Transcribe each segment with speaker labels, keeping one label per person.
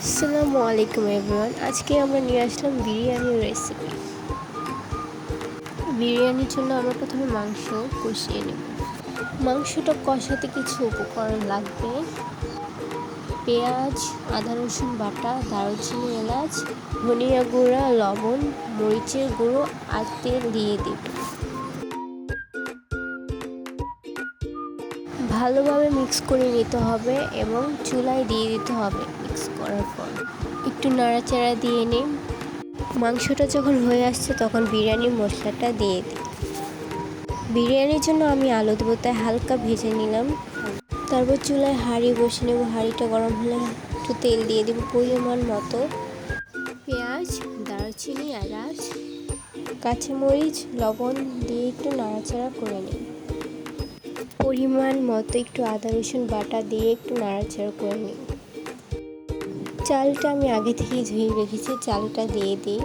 Speaker 1: আসসালামু আলাইকুম এভরিওয়ান। আজকে আমরা নিয়ে আসলাম বিরিয়ানির রেসিপি। বিরিয়ানির জন্য আমরা প্রথমে মাংস কষিয়ে নেব। মাংসটা কষাতে কিছু উপকরণ লাগবে: পেঁয়াজ, আদা রসুন বাটা, দারুচিনি, এলাচ, ধনিয়া গুঁড়া, লবণ, মরিচের গুঁড়ো আর তেল দিয়ে দেব। ভালোভাবে মিক্স করে নিতে হবে এবং চুলায় দিয়ে দিতে হবে। মিক্স করার পর একটু নাড়াচাড়া দিয়ে নিই। মাংসটা যখন হয়ে আসছে তখন বিরিয়ানির মশলাটা দিয়ে দিই। বিরিয়ানির জন্য আমি আলু দেবো, তাই হালকা ভেজে নিলাম। তারপর চুলায় হাঁড়ি বসে নেব। হাঁড়িটা গরম হলে একটু তেল দিয়ে দেবো পরিমাণ মতো। পেঁয়াজ, দারুচিনি, এলাচ, কাঁচামরিচ, লবণ দিয়ে একটু নাড়াচাড়া করে নিই। পরিমাণ মতো একটু আদা রসুন বাটা দিয়ে একটু নাড়াচাড়া করে নিই। চালটা আমি আগে থেকেই ধুয়ে রেখেছি, চালটা দিয়ে দিই।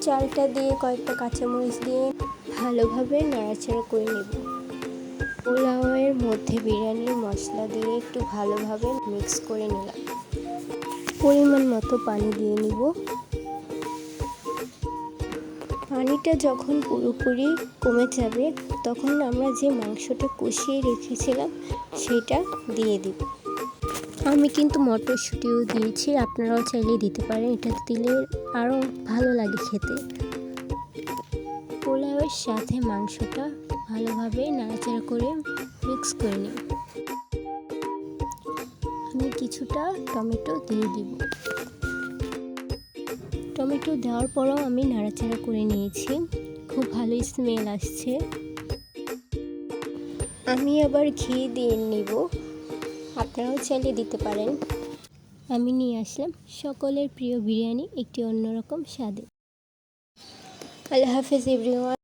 Speaker 1: চালটা দিয়ে কয়েকটা কাঁচামরিচ দিয়ে ভালোভাবে নাড়াচাড়া করে নেব। পোলাওয়ের মধ্যে বিরিয়ানির মশলা দিয়ে একটু ভালোভাবে মিক্স করে নিলাম। পরিমাণ মতো পানি দিয়ে নিব। পানিটা যখন পুরোপুরি কমে যাবে তখন আমরা যে মাংসটা কষিয়ে রেখেছিলাম সেটা দিয়ে দিব। আমি কিন্তু মটরশুঁটিও দিয়েছি, আপনারাও চাইলে দিতে পারেন। এটা দিলে আরও ভালো লাগে খেতে। পোলাওয়ের সাথে মাংসটা ভালোভাবে নাড়াচাড়া করে মিক্স করে নিই। আমি কিছুটা টমেটো দিয়ে দিব। টমেটো দেওয়ার পরও আমি নাড়াচাড়া করে নিয়েছি। খুব ভালো স্মেল আসছে। আমি আবার ঘি দিয়ে নিব, আপনারাও চাইলে দিতে পারেন। আমি নিয়ে আসলাম সকলের প্রিয় বিরিয়ানি একটি অন্যরকম স্বাদে। আল্লাহ হাফেজ এভরিওয়ান।